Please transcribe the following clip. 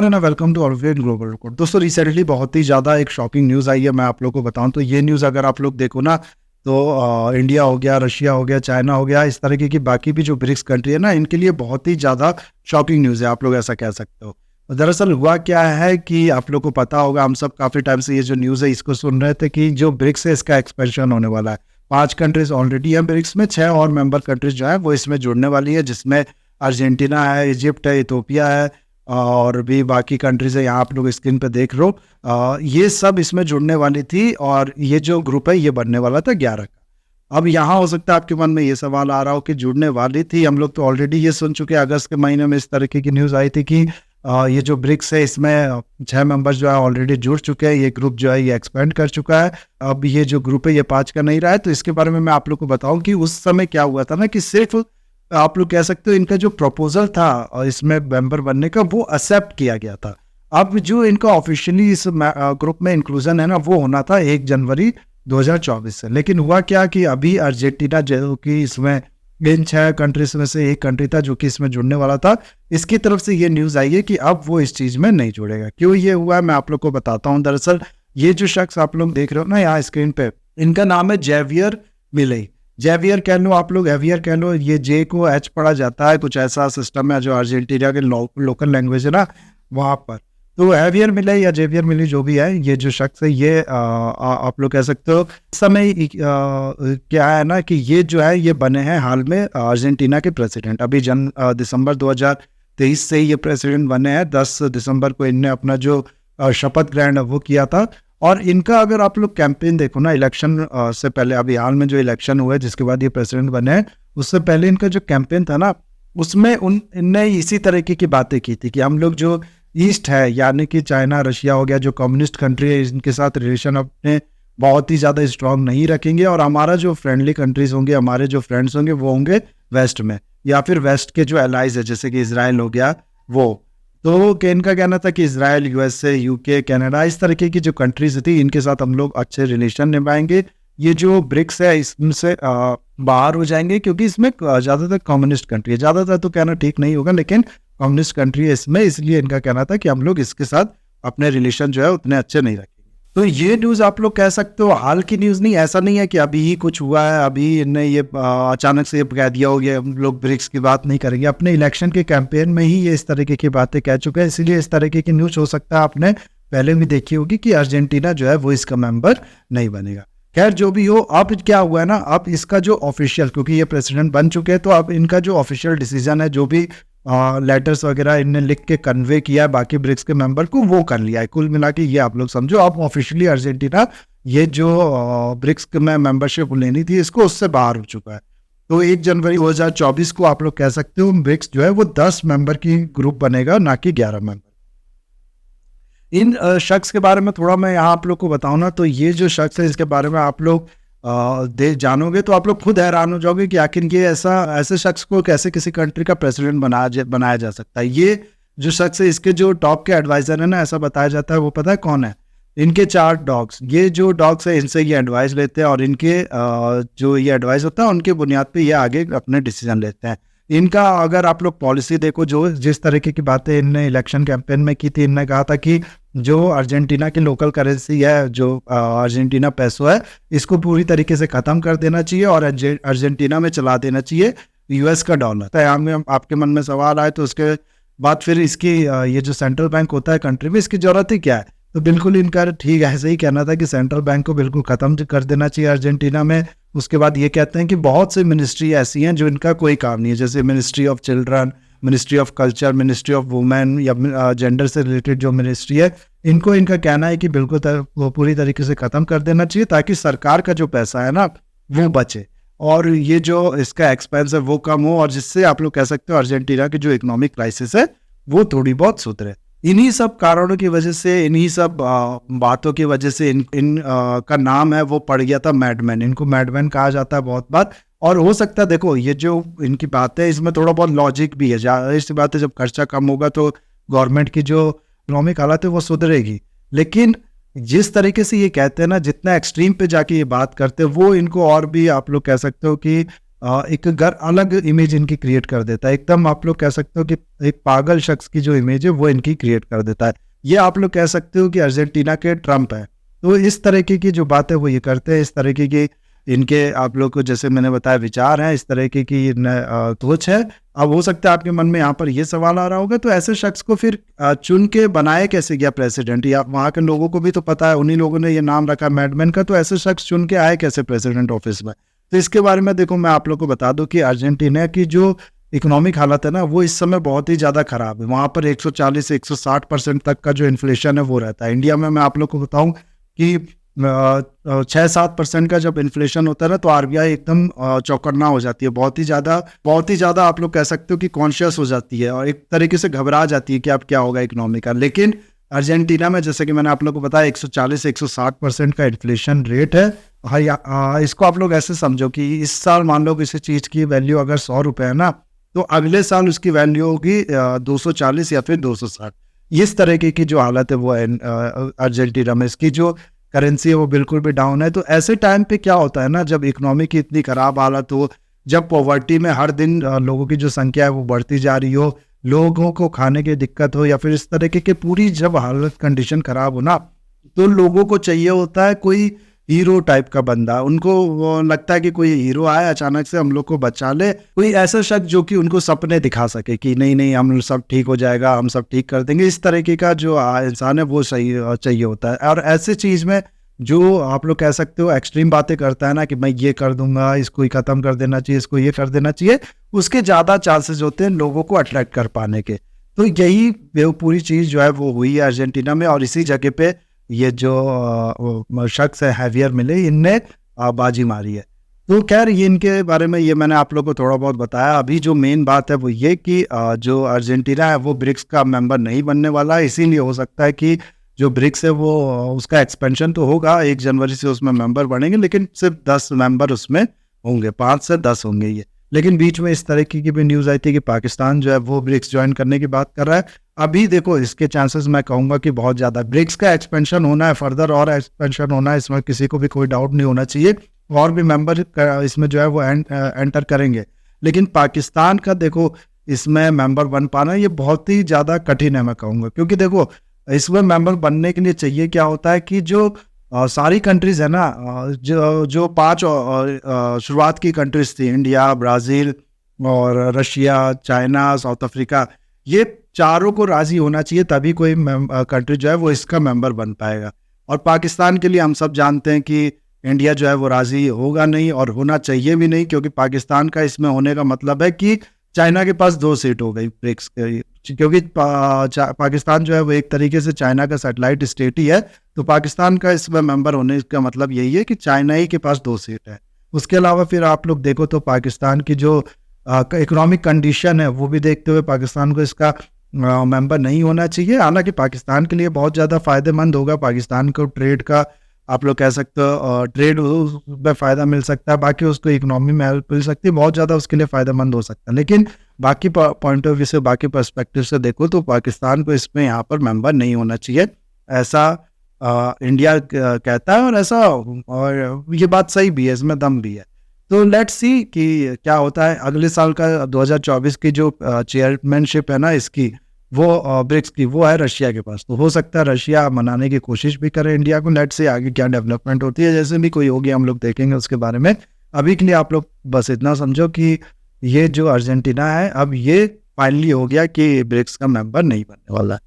ना welcome to always global report. दोस्तों recently बहुत ही ज़्यादा एक शॉकिंग न्यूज़ आई है। मैं आप लोग को बताऊं तो ये न्यूज़ अगर आप लोग देखो ना तो इंडिया हो गया, रशिया हो गया, चाइना हो गया, इस तरीके की बाकी भी जो ब्रिक्स कंट्री है ना, इनके लिए बहुत ही ज़्यादा शॉकिंग न्यूज़ है। आप लोग ऐसा कह सकते हो। दरअसल हुआ क्या है कि आप लोग को पता होगा, हम सब काफ़ी टाइम से ये जो न्यूज़ है इसको सुन रहे थे कि जो ब्रिक्स है इसका एक्सपेंशन होने वाला है। 5 कंट्रीज ऑलरेडी हैं ब्रिक्स में, 6 और मेंबर कंट्रीज जो है वो इसमें जुड़ने वाली है, जिसमें अर्जेंटीना है, इजिप्ट है, इथोपिया है और भी बाकी कंट्रीज है। यहाँ आप लोग स्क्रीन पे देख रहे हो। ये सब इसमें जुड़ने वाली थी और ये जो ग्रुप है ये बनने वाला था 11 का। अब यहाँ हो सकता है आपके मन में ये सवाल आ रहा हो कि जुड़ने वाली थी, हम लोग तो ऑलरेडी ये सुन चुके हैं, अगस्त के महीने में इस तरीके की न्यूज़ आई थी कि ये जो ब्रिक्स है इसमें 6 मेंबर्स जो है ऑलरेडी जुड़ चुके हैं, ये ग्रुप जो है ये एक्सपेंड कर चुका है। अब ये जो ग्रुप है ये 5 का नहीं रहा है। तो इसके बारे में मैं आप लोग को बताऊं कि उस समय क्या हुआ था ना, कि सिर्फ आप लोग कह सकते हो इनका जो प्रपोजल था और इसमें मेंबर बनने का वो एक्सेप्ट किया गया था। अब जो इनका ऑफिशियली इस ग्रुप में इंक्लूजन है ना, वो होना था 1 जनवरी 2024 से। लेकिन हुआ क्या कि अभी अर्जेंटीना जो कि इसमें इन 6 कंट्रीज में से एक कंट्री था जो कि इसमें जुड़ने वाला था, इसकी तरफ से ये न्यूज़ आई है कि अब वो इस चीज़ में नहीं जुड़ेगा। क्यों ये हुआ है मैं आप लोग को बताता हूँ। दरअसल ये जो शख्स आप लोग देख रहे हो ना यहाँ स्क्रीन पे, इनका नाम है जेवियर मिलेई। जेवियर कह लो, आप लोग एवियर कह लो, ये जे को एच पढ़ा जाता है, कुछ ऐसा सिस्टम है जो अर्जेंटीना के लोकल लैंग्वेज है ना वहाँ पर। तो एवियर मिले या जेवियर मिले जो भी है, ये जो शख्स है ये आप लोग कह सकते हो इस समय क्या है ना कि ये जो है ये बने हैं हाल में अर्जेंटीना के प्रेसिडेंट। अभी दिसंबर 2023 से ये प्रेसिडेंट बने हैं। 10 दिसंबर को इनने अपना जो शपथ ग्रहण है वो किया था। और इनका अगर आप लोग कैंपेन देखो ना, इलेक्शन से पहले, अभी हाल में जो इलेक्शन हुआ है जिसके बाद ये प्रेसिडेंट बने हैं, उससे पहले इनका जो कैंपेन था ना, उसमें इनने इसी तरीके की बातें की थी कि हम लोग जो ईस्ट है यानी कि चाइना, रशिया हो गया, जो कम्युनिस्ट कंट्री है, इनके साथ रिलेशन अपने बहुत ही ज़्यादा स्ट्रांग नहीं रखेंगे और हमारा जो फ्रेंडली कंट्रीज होंगे, हमारे जो फ्रेंड्स होंगे वो होंगे वेस्ट में, या फिर वेस्ट के जो एलाइज है जैसे कि इसराइल हो गया वो। तो इनका कहना था कि इसराइल, यूएसए, यूके, कनाडा, इस तरीके की जो कंट्रीज थी इनके साथ हम लोग अच्छे रिलेशन निभाएंगे। ये जो ब्रिक्स है इससे बाहर हो जाएंगे क्योंकि इसमें ज़्यादातर कम्युनिस्ट कंट्री है। ज़्यादातर तो कहना ठीक नहीं होगा, लेकिन कम्युनिस्ट कंट्री है इसमें, इसलिए इनका कहना था कि हम लोग इसके साथ अपने रिलेशन जो है उतने अच्छे नहीं रखेंगे। तो ये न्यूज़ आप लोग कह सकते हो हाल की न्यूज़ नहीं, ऐसा नहीं है कि अभी ही कुछ हुआ है, अभी इनने ये अचानक से ये कह दिया हो गया हम लोग ब्रिक्स की बात नहीं करेंगे। अपने इलेक्शन के कैंपेन में ही ये इस तरीके की बातें कह चुके हैं, इसलिए इस तरीके की न्यूज़ हो सकता है आपने पहले भी देखी होगी कि अर्जेंटीना जो है वो इसका मेंबर नहीं बनेगा। खैर जो भी हो, अब क्या हुआ है ना, अब इसका जो ऑफिशियल, क्योंकि ये प्रेसिडेंट बन चुके हैं, तो अब इनका जो ऑफिशियल डिसीजन है, जो भी लेटर्स वगैरह इनने लिख के कन्वे किया है बाकी ब्रिक्स के मेंबर को, वो कर लिया है। कुल मिला के ये आप लोग समझो, अब ऑफिशियली अर्जेंटीना ये जो ब्रिक्स में मेंबरशिप लेनी थी इसको उससे बाहर हो चुका है। तो 1 जनवरी 2024 को आप लोग कह सकते हो ब्रिक्स जो है वो 10 मेंबर की ग्रुप बनेगा, ना कि 11 मेंबर। इन शख्स के बारे में थोड़ा मैं यहाँ आप लोग को बताऊँ ना, तो ये जो शख्स है इसके बारे में आप लोग जानोगे तो आप लोग खुद हैरान हो जाओगे कि आखिर ये ऐसे शख्स को कैसे किसी कंट्री का प्रेसिडेंट बनाया जा सकता है। ये जो शख्स है इसके जो टॉप के एडवाइजर है ना, ऐसा बताया जाता है, वो पता है कौन है? इनके 4 डॉग्स। ये जो डॉग्स है इनसे ये एडवाइस लेते हैं और इनके जो ये एडवाइस होता है उनके बुनियाद पे ये आगे अपने डिसीजन लेते हैं। इनका अगर आप लोग पॉलिसी देखो, जो जिस तरीके की बातें इनने इलेक्शन कैंपेन में की थी, इनने कहा था कि जो अर्जेंटीना की लोकल करेंसी है, जो अर्जेंटीना पैसो है, इसको पूरी तरीके से ख़त्म कर देना चाहिए और अर्जेंटीना में चला देना चाहिए यूएस का डॉलर। तो यहाँ में आपके मन में सवाल आए तो उसके बाद फिर इसकी ये जो सेंट्रल बैंक होता है कंट्री में, इसकी ज़रूरत ही क्या है? तो बिल्कुल इनका ठीक ऐसे ही कहना था कि सेंट्रल बैंक को बिल्कुल ख़त्म कर देना चाहिए अर्जेंटीना में। उसके बाद ये कहते हैं कि बहुत सी मिनिस्ट्री ऐसी हैं जो इनका कोई काम नहीं है, जैसे ministry of children, ministry of culture, ministry of women या जेंडर से रिलेटेड जो मिनिस्ट्री है, इनको इनका कहना है कि बिल्कुल वो पूरी तरीके से ख़त्म कर देना चाहिए ताकि सरकार का जो पैसा है ना वो बचे और ये जो इसका एक्सपेंस है वो कम हो, और जिससे आप लोग कह सकते हो अर्जेंटीना की जो इकोनॉमिक क्राइसिस है वो थोड़ी बहुत सुधरे। इन्हीं सब कारणों की वजह से, इन्हीं सब बातों की वजह से इन का नाम है वो पड़ गया था मैडमैन। इनको मैडमैन कहा जाता है बहुत बार। और हो सकता है देखो ये जो इनकी बात है इसमें थोड़ा बहुत लॉजिक भी है। जाहिर सी बात है जब खर्चा कम होगा तो गवर्नमेंट की जो इकोनॉमिक हालत है वो सुधरेगी। लेकिन जिस तरीके से ये कहते हैं ना, जितना एक्सट्रीम पे जाके ये बात करते हैं, वो इनको और भी आप लोग कह सकते हो कि एक घर अलग इमेज इनकी क्रिएट कर देता है। एकदम आप लोग कह सकते हो कि एक पागल शख्स की जो इमेज है वो इनकी क्रिएट कर देता है। ये आप लोग कह सकते हो कि अर्जेंटीना के ट्रम्प है। तो इस तरीके की जो बातें वो ये करते हैं, इस तरीके की इनके आप लोग को जैसे मैंने बताया विचार हैं, इस तरीके की सोच है। अब हो सकता है आपके मन में यहाँ पर ये सवाल आ रहा होगा, तो ऐसे शख्स को फिर चुन के बनाया कैसे गया प्रेसिडेंट? या वहाँ के लोगों को भी तो पता है, उन्हीं लोगों ने ये नाम रखा मैडमैन का, तो ऐसे शख्स चुन के आए कैसे प्रेसिडेंट ऑफिस में? तो इसके बारे में देखो मैं आप लोग को बता दूं कि अर्जेंटीना की जो इकोनॉमिक हालत है ना, वो इस समय बहुत ही ज़्यादा खराब है। वहाँ पर 140 से 160% तक का जो इन्फ्लेशन है वो रहता है। इंडिया में मैं आप लोग को बताऊं कि 6-7% का जब इन्फ्लेशन होता है ना, तो आरबीआई एकदम चौकन्ना हो जाती है। बहुत ही ज़्यादा आप लोग कह सकते हो कि कॉन्शियस हो जाती है और एक तरीके से घबरा जाती है कि अब क्या होगा इकोनॉमी का। लेकिन अर्जेंटीना में जैसे कि मैंने आप लोग को बताया 140 से 160% का इन्फ्लेशन रेट है। इसको आप लोग ऐसे समझो कि इस साल मान लो किसी चीज़ की वैल्यू अगर 100 रुपये है ना, तो अगले साल उसकी वैल्यू होगी 240 या फिर 260। इस तरीके की जो हालत है वो है अर्जेंटीना में। इसकी जो करेंसी है वो बिल्कुल भी डाउन है। तो ऐसे टाइम पे क्या होता है ना, जब इकोनॉमी की इतनी खराब हालत हो, जब पॉवर्टी में हर दिन लोगों की जो संख्या है वो बढ़ती जा रही हो, लोगों को खाने की दिक्कत हो, या फिर इस तरीके की पूरी जब हालत कंडीशन खराब हो ना, तो लोगों को चाहिए होता है कोई हीरो टाइप का बंदा। उनको वो लगता है कि कोई हीरो आए अचानक से हम लोग को बचा ले, कोई ऐसा शख्स जो कि उनको सपने दिखा सके कि नहीं नहीं हम सब ठीक हो जाएगा, हम सब ठीक कर देंगे। इस तरीके का जो इंसान है वो सही चाहिए होता है। और ऐसे चीज में जो आप लोग कह सकते हो एक्सट्रीम बातें करता है ना, कि मैं ये कर दूंगा, इसको ही खत्म कर देना चाहिए, इसको ये कर देना चाहिए, उसके ज्यादा चांसेस होते हैं लोगों को अट्रैक्ट कर पाने के। तो यही वो पूरी चीज जो है वो हुई है अर्जेंटीना में। और इसी जगह पे ये जो शख्स है हैवियर मिले, इनने बाजी मारी है। तो खैर ये इनके बारे में ये मैंने आप लोगों को थोड़ा बहुत बताया। अभी जो मेन बात है वो ये कि जो अर्जेंटीना है वो ब्रिक्स का मेंबर नहीं बनने वाला है। इसीलिए हो सकता है कि जो ब्रिक्स है वो उसका एक्सपेंशन तो होगा, 1 जनवरी से उसमें मेंबर बनेंगे, लेकिन सिर्फ 10 मेंबर उसमें होंगे, 5 से 10 होंगे ये। लेकिन बीच में इस तरीके की भी न्यूज़ आई थी कि पाकिस्तान जो है वो ब्रिक्स ज्वाइन करने की बात कर रहा है। अभी देखो इसके चांसेस मैं कहूँगा कि बहुत ज़्यादा ब्रिक्स का एक्सपेंशन होना है, फर्दर और एक्सपेंशन होना है, इसमें किसी को भी कोई डाउट नहीं होना चाहिए। और भी मेंबर इसमें जो है वो एंटर करेंगे। लेकिन पाकिस्तान का देखो इसमें मेंबर बन पाना ये बहुत ही ज़्यादा कठिन है मैं कहूँगा। क्योंकि देखो इसमें मेंबर बनने के लिए चाहिए क्या होता है कि जो सारी कंट्रीज है ना, जो 5 शुरुआत की कंट्रीज थी, इंडिया, ब्राज़ील और रशिया, चाइना, साउथ अफ्रीका, ये चारों को राजी होना चाहिए, तभी कोई कंट्री जो है वो इसका मेंबर बन पाएगा। और पाकिस्तान के लिए हम सब जानते हैं कि इंडिया जो है वो राजी होगा नहीं, और होना चाहिए भी नहीं, क्योंकि पाकिस्तान का इसमें होने का मतलब है कि चाइना के पास 2 सीट हो गई ब्रिक्स, क्योंकि पाकिस्तान जो है वो एक तरीके से चाइना का सैटेलाइट स्टेट ही है। तो पाकिस्तान का इसमें मेंबर होने का मतलब यही है कि चाइना ही के पास 2 सीट है। उसके अलावा फिर आप लोग देखो तो पाकिस्तान की जो इकोनॉमिक कंडीशन है वो भी देखते हुए पाकिस्तान को इसका मेंबर नहीं होना चाहिए। हालांकि पाकिस्तान के लिए बहुत ज़्यादा फायदेमंद होगा, पाकिस्तान को ट्रेड का आप लोग कह सकते हो ट्रेड में फ़ायदा मिल सकता है, बाकी उसको इकोनॉमी में हेल्प मिल सकती है, बहुत ज़्यादा उसके लिए फ़ायदेमंद हो सकता है। लेकिन बाकी पॉइंट ऑफ व्यू से, बाकी पर्सपेक्टिव से देखो तो पाकिस्तान को इसमें यहाँ पर मेंबर नहीं होना चाहिए, ऐसा इंडिया कहता है। और ऐसा, और ये बात सही भी है, इसमें दम भी है। तो लेट्स सी कि क्या होता है। अगले साल का 2024 की जो चेयरमैनशिप है ना इसकी, वो ब्रिक्स की, वो है रशिया के पास। तो हो सकता है रशिया मनाने की कोशिश भी करे इंडिया को। लेट्स से आगे क्या डेवलपमेंट होती है, जैसे भी कोई होगी हम लोग देखेंगे उसके बारे में। अभी के लिए आप लोग बस इतना समझो कि ये जो अर्जेंटीना है अब ये फाइनली हो गया कि ब्रिक्स का मेंबर नहीं बनने वाला है।